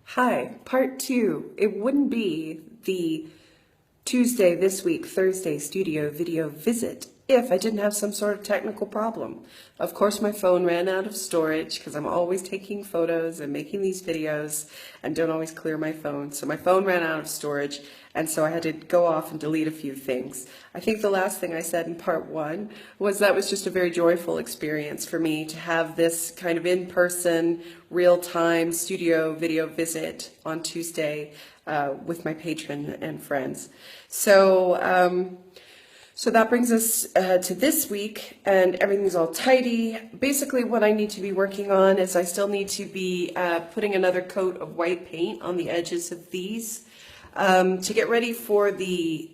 Hi, part two. It wouldn't be the Tuesday this week, Thursday studio video visit if I didn't have some sort of technical problem. Of course, my phone ran out of storage because I'm always taking photos and making these videos and don't always clear my phone. So my phone ran out of storage, and so I had to go off and delete a few things. I think the last thing I said in part one was that was just a very joyful experience for me to have this kind of in-person, real-time studio video visit on Tuesday with my patron and friends. So that brings us to this week, and everything's all tidy. Basically, what I need to be working on is I still need to be putting another coat of white paint on the edges of these to get ready for the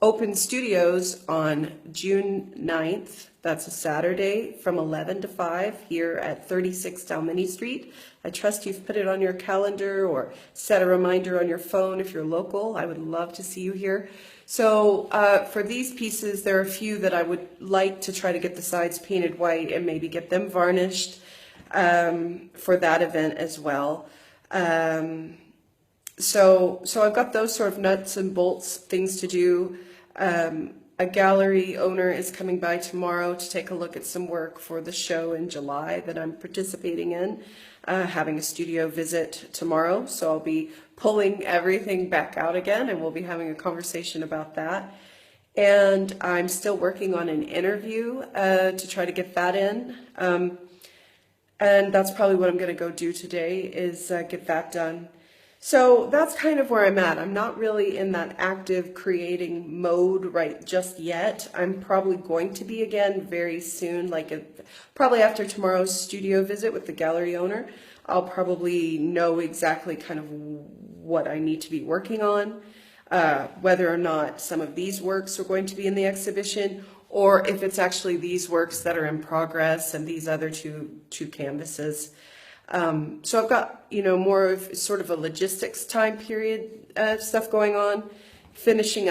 open studios on June 9th. That's a Saturday from 11 to 5 here at 36 Dalmeny Street. I trust you've put it on your calendar or set a reminder on your phone if you're local. I would love to see you here. So for these pieces, there are a few that I would like to try to get the sides painted white and maybe get them varnished for that event as well. So I've got those sort of nuts and bolts things to do. A gallery owner is coming by tomorrow to take a look at some work for the show in July that I'm participating in, having a studio visit tomorrow. So I'll be pulling everything back out again, and we'll be having a conversation about that. And I'm still working on an interview to try to get that in. And that's probably what I'm going to go do today is get that done. So that's kind of where I'm at. I'm not really in that active creating mode right just yet. I'm probably going to be again very soon, probably after tomorrow's studio visit with the gallery owner. I'll probably know exactly kind of what I need to be working on, whether or not some of these works are going to be in the exhibition, or if it's actually these works that are in progress and these other two canvases. So I've got, more of sort of a logistics time period stuff going on, finishing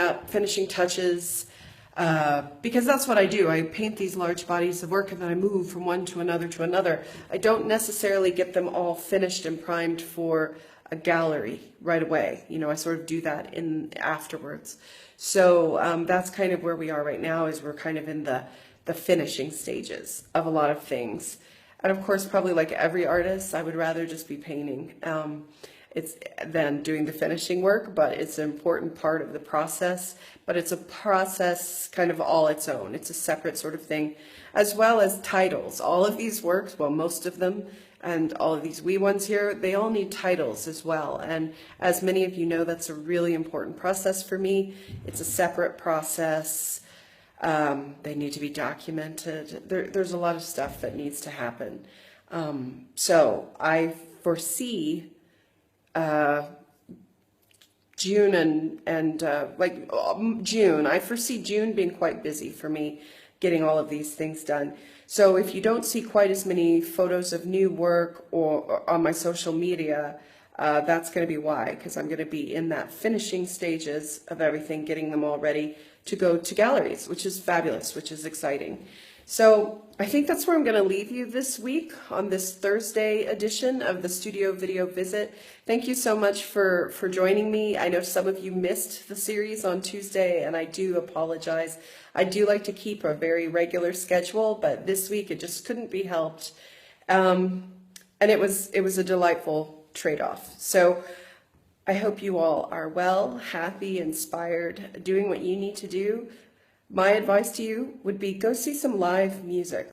touches, because that's what I do. I paint these large bodies of work and then I move from one to another to another. I don't necessarily get them all finished and primed for a gallery right away. I sort of do that afterwards. So that's kind of where we are right now, is we're kind of in the finishing stages of a lot of things. And of course, probably like every artist, I would rather just be painting than doing the finishing work, but it's an important part of the process. But it's a process kind of all its own. It's a separate sort of thing, as well as titles. All of these works, well, most of them, and all of these wee ones here, they all need titles as well. And as many of you know, that's a really important process for me. It's a separate process. They need to be documented. There's a lot of stuff that needs to happen. So I foresee June June. I foresee June being quite busy for me, getting all of these things done. So if you don't see quite as many photos of new work or on my social media, that's going to be why, because I'm going to be in that finishing stages of everything, getting them all ready to go to galleries, which is fabulous, which is exciting. So I think that's where I'm going to leave you this week on this Thursday edition of the Studio Video Visit. Thank you so much for joining me. I know some of you missed the series on Tuesday, and I do apologize. I do like to keep a very regular schedule, but this week it just couldn't be helped. And it was a delightful trade-off. So I hope you all are well, happy, inspired, doing what you need to do. My advice to you would be go see some live music.